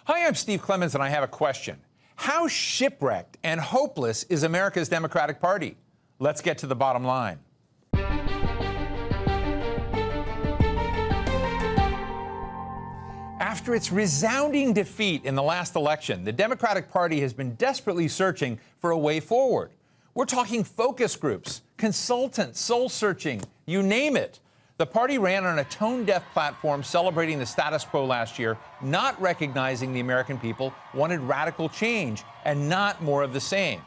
Hi, I'm Steve Clemens, and I have a question. How shipwrecked and hopeless is America's Democratic Party? Let's get to the bottom line. After its resounding defeat in the last election, the Democratic Party has been desperately searching for a way forward. We're talking focus groups, consultants, soul-searching, you name it. The party ran on a tone-deaf platform celebrating the status quo last year, not recognizing the American people wanted radical change and not more of the same.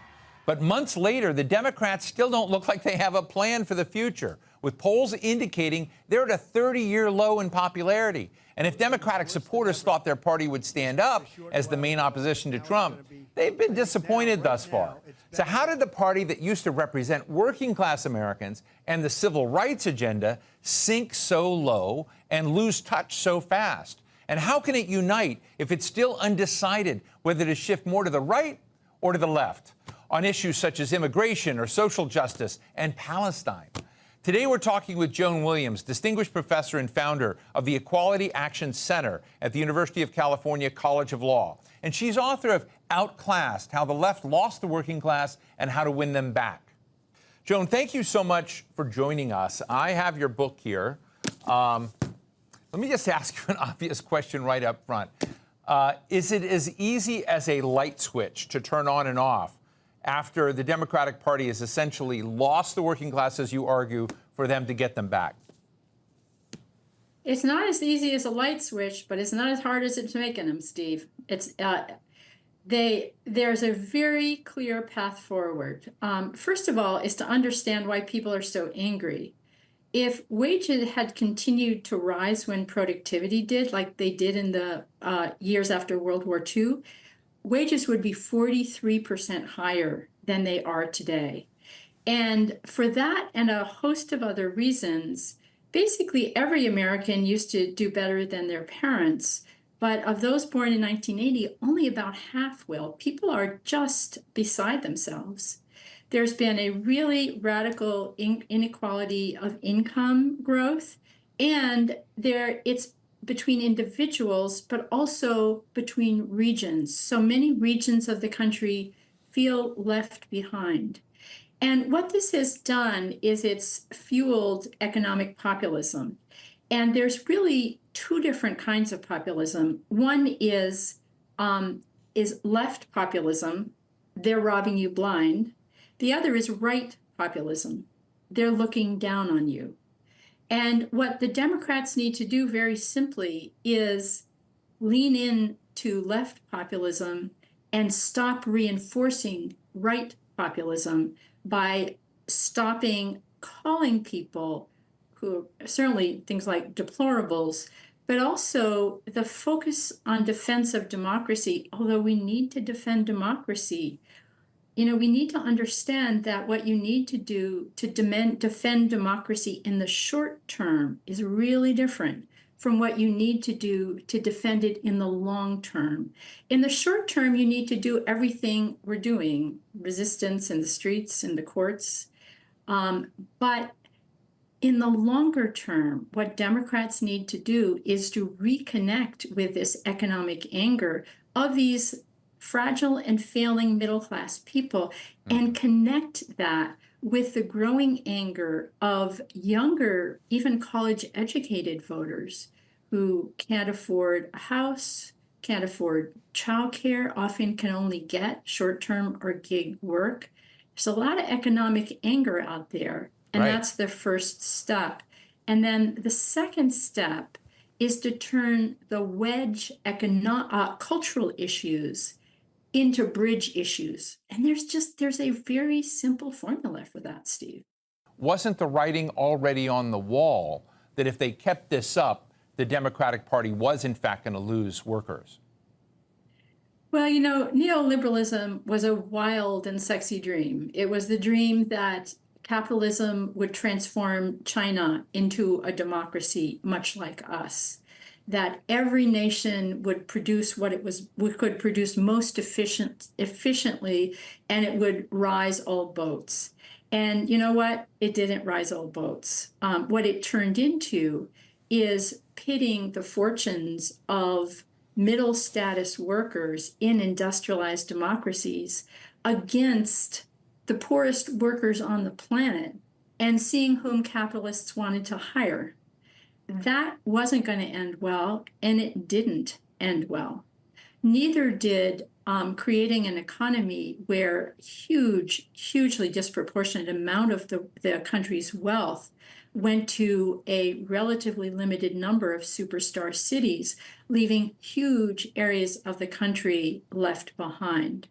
But months later, the Democrats still don't look like they have a plan for the future, with polls indicating they're at a 30-year low in popularity. And if Democratic supporters thought their party would stand up as the main opposition to Trump, they've been disappointed thus far. So how did the party that used to represent working-class Americans and the civil rights agenda sink so low and lose touch so fast? And how can it unite if it's still undecided whether to shift more to the right or to the left on issues such as immigration or social justice and Palestine? Today, we're talking with Joan Williams, distinguished professor and founder of the Equality Action Center at the University of California College of Law. And she's author of Outclassed, How the Left Lost the Working Class and How to Win Them Back. Joan, thank you so much for joining us. I have your book here. Let me just ask you an obvious question right up front. Is it as easy as a light switch to turn on and off after the Democratic Party has essentially lost the working class, as you argue, for them to get them back? It's not as easy as a light switch, but it's not as hard as it's making them, Steve. It's there's a very clear path forward. First of all, is to understand why people are so angry. If wages had continued to rise when productivity did, like they did in the years after World War II, wages would be 43% higher than they are today. And for that and a host of other reasons, basically every American used to do better than their parents. But of those born in 1980, only about half will. People are just beside themselves. There's been a really radical inequality of income growth, and it's between individuals, but also between regions. So many regions of the country feel left behind. And what this has done is it's fueled economic populism. And there's really two different kinds of populism. One is left populism. They're robbing you blind. The other is right populism. They're looking down on you. And what the Democrats need to do very simply is lean in to left populism and stop reinforcing right populism by stopping calling people who certainly things like deplorables, but also the focus on defense of democracy. Although we need to defend democracy, we need to understand that what you need to do to defend democracy in the short term is really different from what you need to do to defend it in the long term. In the short term, you need to do everything we're doing, resistance in the streets, in the courts. But in the longer term, what Democrats need to do is to reconnect with this economic anger of these fragile and failing middle-class people and connect that with the growing anger of younger, even college-educated voters who can't afford a house, can't afford childcare, often can only get short-term or gig work. There's a lot of economic anger out there, and that's the first step. And then the second step is to turn the wedge cultural issues into bridge issues. And there's a very simple formula for that, Steve. Wasn't the writing already on the wall that if they kept this up, the Democratic Party was in fact going to lose workers? Well, neoliberalism was a wild and sexy dream. It was the dream that capitalism would transform China into a democracy much like us, that every nation would produce what could produce most efficiently, and it would rise all boats. And you know what? It didn't rise all boats. What it turned into is pitting the fortunes of middle status workers in industrialized democracies against the poorest workers on the planet and seeing whom capitalists wanted to hire. That wasn't going to end well, and it didn't end well. Neither did creating an economy where hugely disproportionate amount of the country's wealth went to a relatively limited number of superstar cities, leaving huge areas of the country left behind.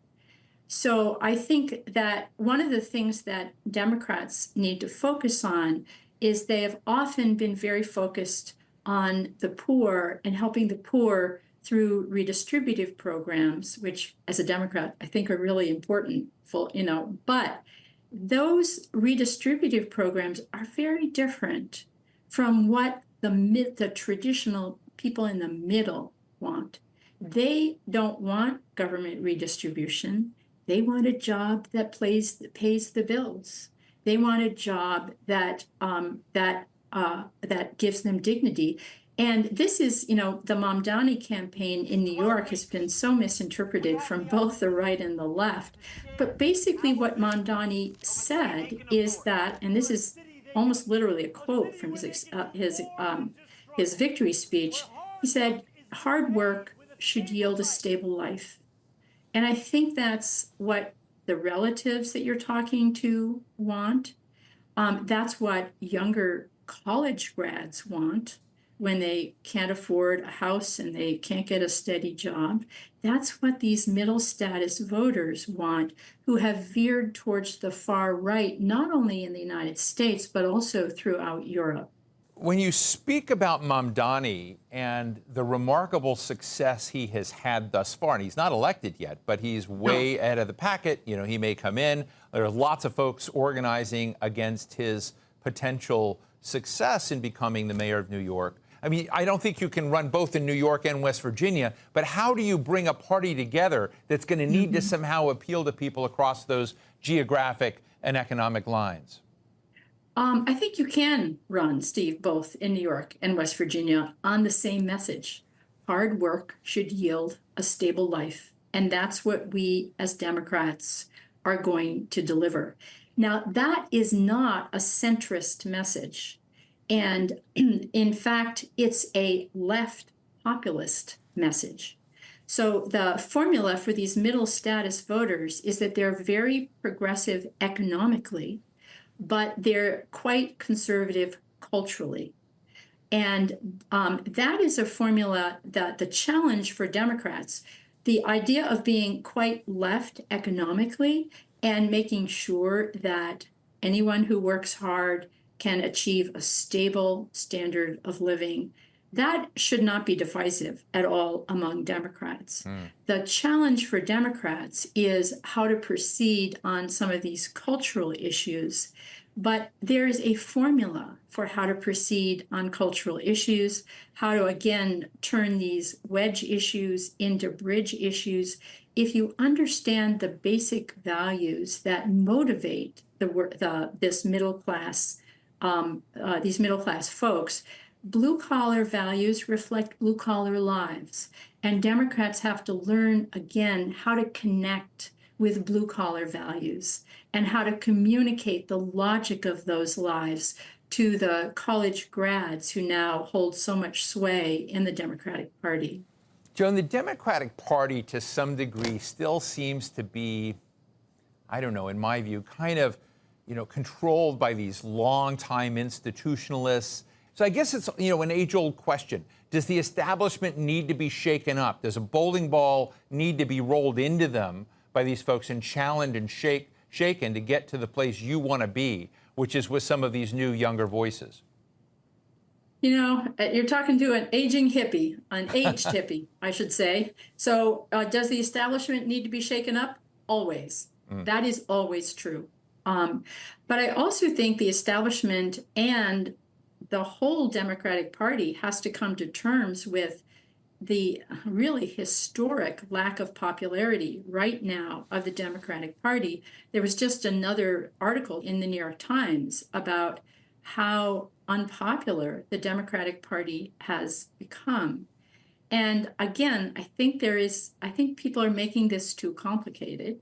So I think that one of the things that Democrats need to focus on is they have often been very focused on the poor and helping the poor through redistributive programs, which as a Democrat, I think are really important, but those redistributive programs are very different from what the traditional people in the middle want. They don't want government redistribution. They want a job that pays the bills. They want a job that gives them dignity. And this is, the Mamdani campaign in New York has been so misinterpreted from both the right and the left. But basically what Mamdani said is that, and this is almost literally a quote from his victory speech, he said, hard work should yield a stable life. And I think that's what the relatives that you're talking to want. That's what younger college grads want when they can't afford a house and they can't get a steady job. That's what these middle status voters want, who have veered towards the far right, not only in the United States, but also throughout Europe. When you speak about Mamdani and the remarkable success he has had thus far, and he's not elected yet, but he's way ahead of the packet, he may come in. There are lots of folks organizing against his potential success in becoming the mayor of New York. I mean, I don't think you can run both in New York and West Virginia, but how do you bring a party together that's going to need to somehow appeal to people across those geographic and economic lines? I think you can run, Steve, both in New York and West Virginia on the same message. Hard work should yield a stable life. And that's what we as Democrats are going to deliver. Now, that is not a centrist message. And in fact, it's a left populist message. So the formula for these middle status voters is that they're very progressive economically, but they're quite conservative culturally. And that is a formula that the challenge for Democrats, the idea of being quite left economically and making sure that anyone who works hard can achieve a stable standard of living, that should not be divisive at all among Democrats. The challenge for Democrats is how to proceed on some of these cultural issues. But there is a formula for how to proceed on cultural issues, how to, again, turn these wedge issues into bridge issues. If you understand the basic values that motivate these middle class folks, blue-collar values reflect blue-collar lives. And Democrats have to learn, again, how to connect with blue-collar values and how to communicate the logic of those lives to the college grads who now hold so much sway in the Democratic Party. Joan, the Democratic Party, to some degree, still seems to be, I don't know, in my view, kind of, controlled by these longtime institutionalists. So I guess it's, an age-old question. Does the establishment need to be shaken up? Does a bowling ball need to be rolled into them by these folks and challenged and shaken to get to the place you want to be, which is with some of these new, younger voices? You're talking to an aged hippie, I should say. So does the establishment need to be shaken up? Always. That is always true. But I also think the establishment and the whole Democratic Party has to come to terms with the really historic lack of popularity right now of the Democratic Party. There was just another article in the New York Times about how unpopular the Democratic Party has become. And again, I think people are making this too complicated.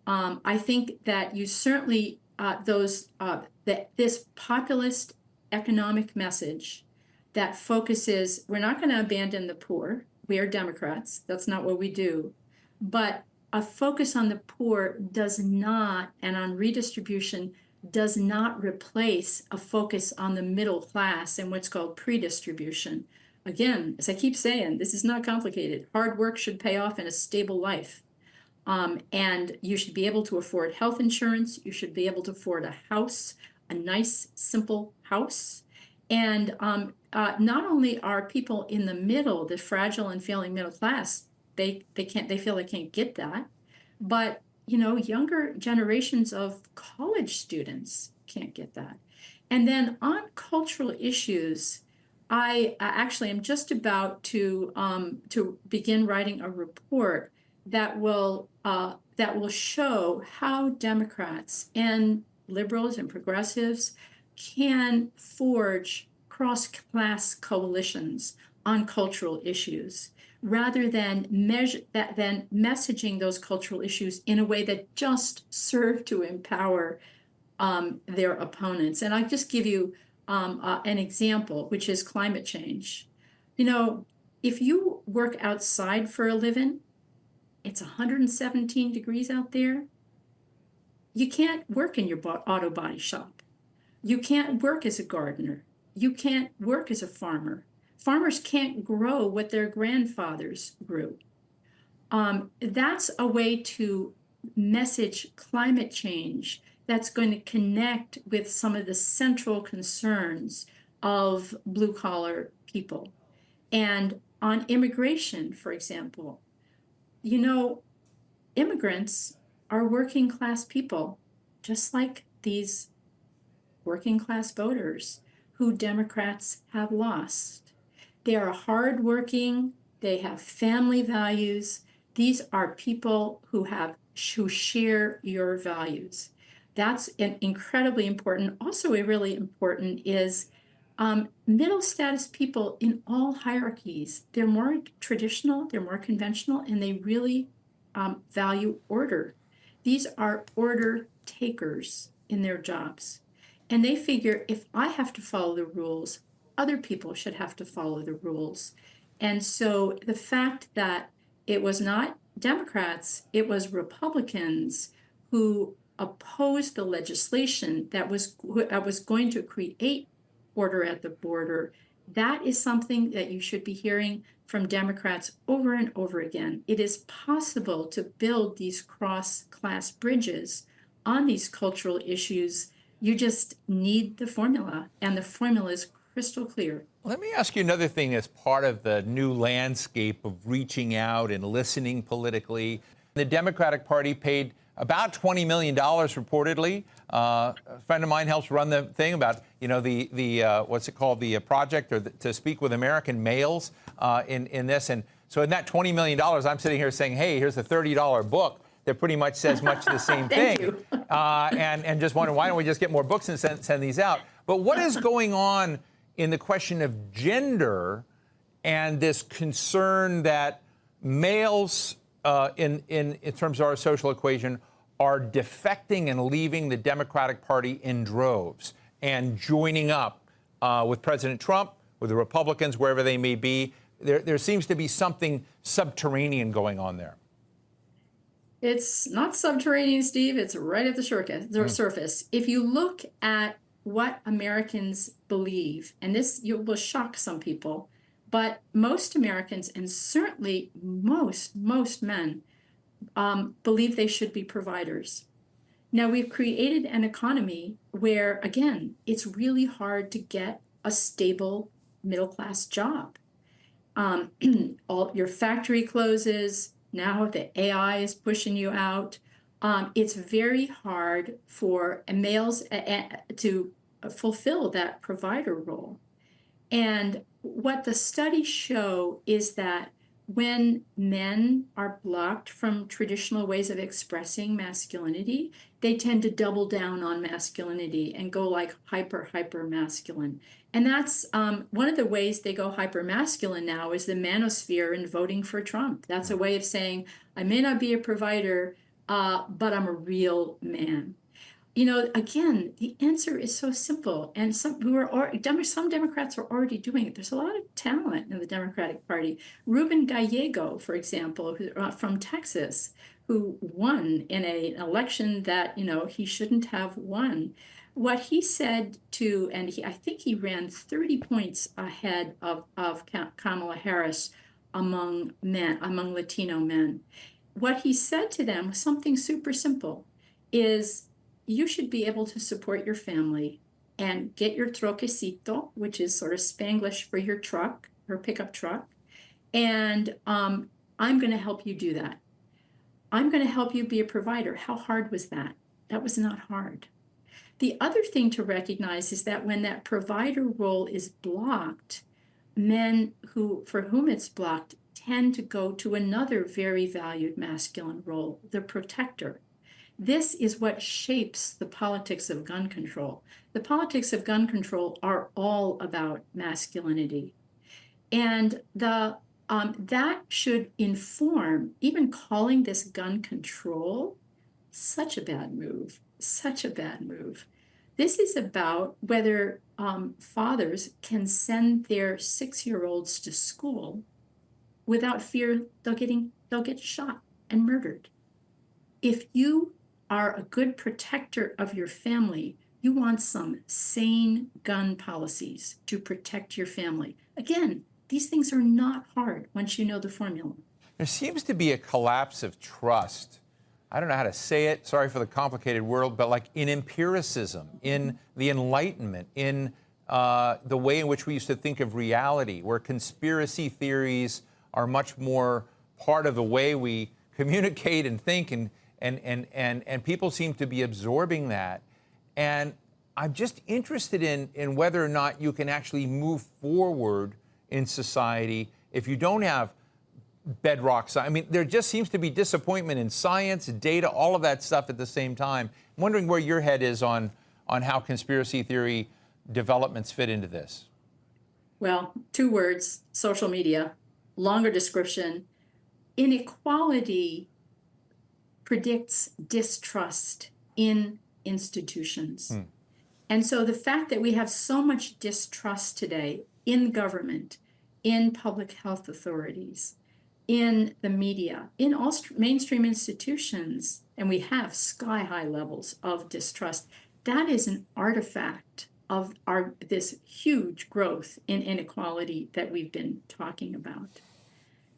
I think that you certainly, this populist economic message that focuses, we're not going to abandon the poor. We are Democrats. That's not what we do. But a focus on the poor does not, and on redistribution, does not replace a focus on the middle class and what's called predistribution. Again, as I keep saying, this is not complicated. Hard work should pay off in a stable life. And you should be able to afford health insurance. You should be able to afford a house, a nice, simple house. And not only are people in the middle, the fragile and failing middle class, they feel they can't get that, but younger generations of college students can't get that. And then on cultural issues, I actually am just about to begin writing a report that will show how Democrats and liberals and progressives can forge cross-class coalitions on cultural issues, rather than messaging those cultural issues in a way that just serve to empower their opponents. And I'll just give you an example, which is climate change. If you work outside for a living, it's 117 degrees out there. You can't work in your auto body shop. You can't work as a gardener. You can't work as a farmer. Farmers can't grow what their grandfathers grew. That's a way to message climate change that's going to connect with some of the central concerns of blue-collar people. And on immigration, for example, immigrants are working class people, just like these working class voters who Democrats have lost. They are hardworking, they have family values. These are people who share your values. That's incredibly important. Also, really important is middle status people in all hierarchies. They're more traditional, they're more conventional, and they really value order. These are order takers in their jobs. And they figure, if I have to follow the rules, other people should have to follow the rules. And so the fact that it was not Democrats, it was Republicans who opposed the legislation that was going to create order at the border, that is something that you should be hearing from Democrats over and over again. It is possible to build these cross-class bridges on these cultural issues. You just need the formula, and the formula is crystal clear. Let me ask you another thing as part of the new landscape of reaching out and listening politically. The Democratic Party paid about $20 million, reportedly. A friend of mine helps run the thing about, the what's it called, the project, or to speak with American males in this. And so in that $20 million, I'm sitting here saying, hey, here's a $30 book that pretty much says much the same thing. And just wondering, why don't we just get more books and send these out? But what is going on in the question of gender and this concern that males, in terms of our social equation, are defecting and leaving the Democratic Party in droves and joining up with President Trump, with the Republicans, wherever they may be? There seems to be something subterranean going on there. It's not subterranean, Steve. It's right at the surface. If you look at what Americans believe, and this will shock some people, but most Americans, and certainly most men, believe they should be providers. Now, we've created an economy where, again, it's really hard to get a stable middle-class job. All your factory closes. Now the AI is pushing you out. It's very hard for males to fulfill that provider role. And what the studies show is that when men are blocked from traditional ways of expressing masculinity, they tend to double down on masculinity and go like hyper masculine. And that's one of the ways they go hyper masculine now is the manosphere in voting for Trump. That's a way of saying, I may not be a provider, but I'm a real man. Again, the answer is so simple, and some Democrats are already doing it. There's a lot of talent in the Democratic Party. Ruben Gallego, for example, from Texas, who won in an election that he shouldn't have won. What he said I think he ran 30 points ahead of Kamala Harris among Latino men. What he said to them was something super simple: is you should be able to support your family and get your troquecito, which is sort of Spanglish for your truck, or pickup truck. And I'm going to help you do that. I'm going to help you be a provider. How hard was that? That was not hard. The other thing to recognize is that when that provider role is blocked, men for whom it's blocked tend to go to another very valued masculine role, the protector. This is what shapes the politics of gun control. The politics of gun control are all about masculinity. And that should inform, even calling this gun control, such a bad move, such a bad move. This is about whether fathers can send their 6-year-olds to school without fear they'll get shot and murdered. If you are a good protector of your family, you want some sane gun policies to protect your family. Again, these things are not hard once you know the formula. There seems to be a collapse of trust. I don't know how to say it, sorry for the complicated word, but like in empiricism, in the Enlightenment, in the way in which we used to think of reality, where conspiracy theories are much more part of the way we communicate and think, and people seem to be absorbing that. And I'm just interested in whether or not you can actually move forward in society if you don't have bedrock science. I mean, there just seems to be disappointment in science, data, all of that stuff at the same time. I'm wondering where your head is on how conspiracy theory developments fit into this. Well, 2 words: social media. Longer description: inequality predicts distrust in institutions. And so the fact that we have so much distrust today in government, in public health authorities, in the media, in all mainstream institutions, and we have sky-high levels of distrust, that is an artifact of this huge growth in inequality that we've been talking about.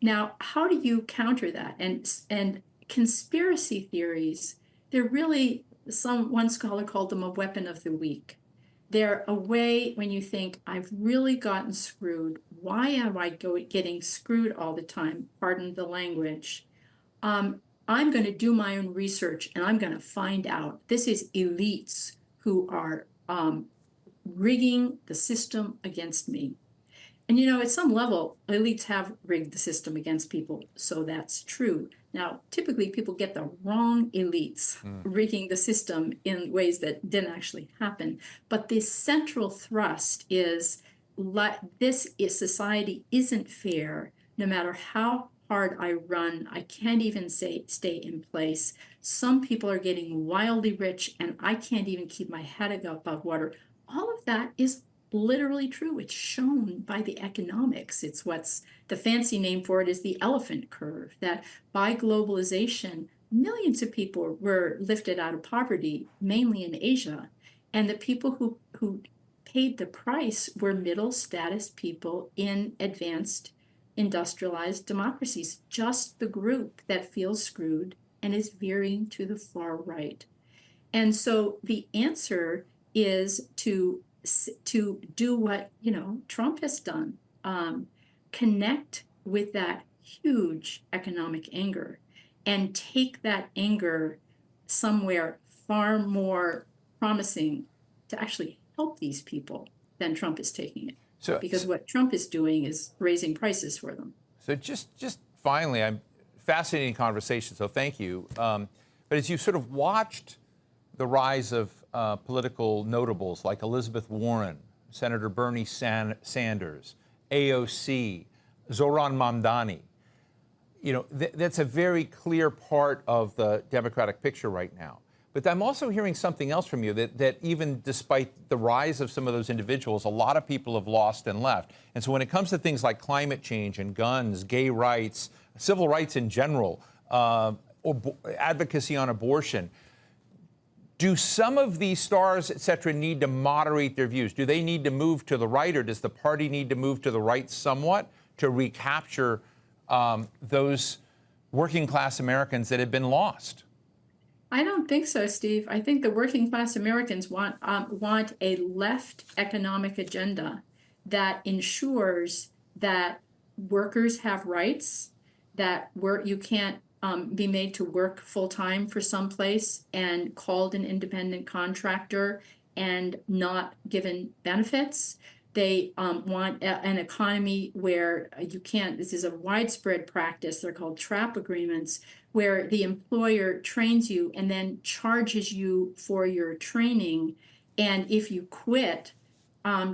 Now, how do you counter that? And conspiracy theories, they're really, one scholar called them a weapon of the weak. They're a way when you think, I've really gotten screwed. Why am I getting screwed all the time? Pardon the language. I'm going to do my own research and I'm going to find out. This is elites who are rigging the system against me. And at some level, elites have rigged the system against people, so that's true. Now, typically people get the wrong elites rigging the system in ways that didn't actually happen. But the central thrust is society isn't fair. No matter how hard I run, I can't even stay in place. Some people are getting wildly rich and I can't even keep my head above water. All of that is literally true. It's shown by the economics. It's the fancy name for it is the elephant curve, that by globalization, millions of people were lifted out of poverty, mainly in Asia. And the people who paid the price were middle status people in advanced industrialized democracies, just the group that feels screwed and is veering to the far right. And so the answer is to do what Trump has done, connect with that huge economic anger and take that anger somewhere far more promising to actually help these people than Trump is taking it. Because what Trump is doing is raising prices for them. So just finally, I'm fascinating conversation, so thank you. But as you sort of watched the rise of political notables like Elizabeth Warren, Senator Bernie Sanders, AOC, Zoran Mamdani, you know, that's a very clear part of the Democratic picture right now. But I'm also hearing something else from you, that even despite the rise of some of those individuals, a lot of people have lost and left. And so when it comes to things like climate change and guns, gay rights, civil rights in general, advocacy on abortion, do some of these stars, et cetera, need to moderate their views? Do they need to move to the right, or does the party need to move to the right somewhat to recapture those working class Americans that have been lost? I don't think so, Steve. I think the working class Americans want a left economic agenda that ensures that workers have rights, that you can't be made to work full time for some place and called an independent contractor and not given benefits. They want an economy where you can't, this is a widespread practice, they're called trap agreements, where the employer trains you and then charges you for your training. And if you quit,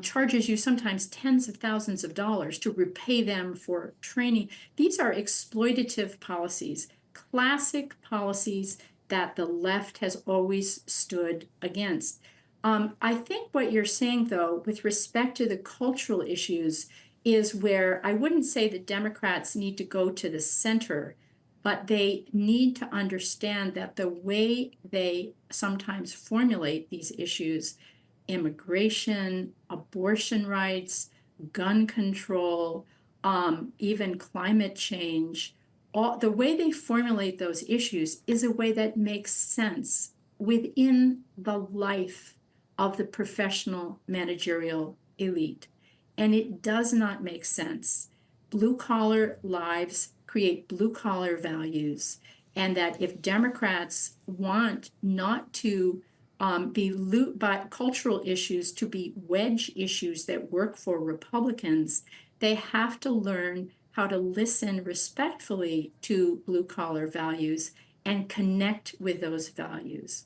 charges you sometimes tens of thousands of dollars to repay them for training. These are exploitative policies, classic policies that the left has always stood against. I think what you're saying, though, with respect to the cultural issues, is where I wouldn't say that Democrats need to go to the center, but they need to understand that the way they sometimes formulate these issues, immigration, abortion rights, gun control, even climate change, the way they formulate those issues is a way that makes sense within the life of the professional managerial elite. And it does not make sense. Blue-collar lives create blue-collar values, and that if Democrats want not to but cultural issues to be wedge issues that work for Republicans, they have to learn how to listen respectfully to blue-collar values and connect with those values.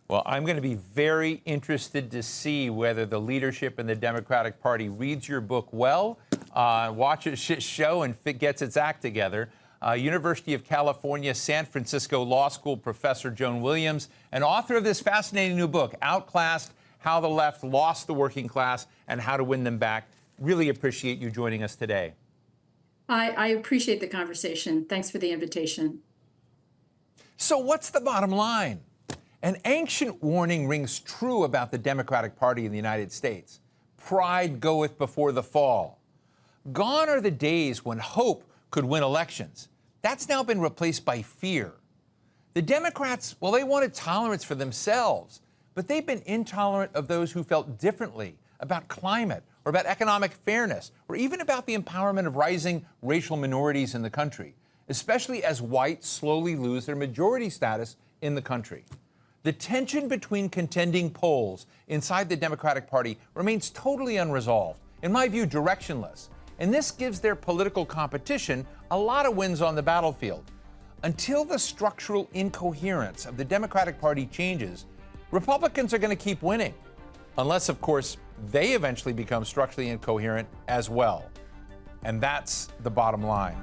Well, I'm going to be very interested to see whether the leadership in the Democratic Party reads your book well, watches its show, and gets its act together. University of California, San Francisco Law School professor Joan Williams, and author of this fascinating new book, Outclassed: How the Left Lost the Working Class and How to Win Them Back. Really appreciate you joining us today. I appreciate the conversation. Thanks for the invitation. So what's the bottom line? An ancient warning rings true about the Democratic Party in the United States. Pride goeth before the fall. Gone are the days when hope could win elections. That's now been replaced by fear. The Democrats, well, they wanted tolerance for themselves, but they've been intolerant of those who felt differently about climate or about economic fairness or even about the empowerment of rising racial minorities in the country, especially as whites slowly lose their majority status in the country. The tension between contending poles inside the Democratic Party remains totally unresolved, in my view, directionless. And this gives their political competition a lot of wins on the battlefield. Until the structural incoherence of the Democratic Party changes, Republicans are going to keep winning. Unless, of course, they eventually become structurally incoherent as well. And that's the bottom line.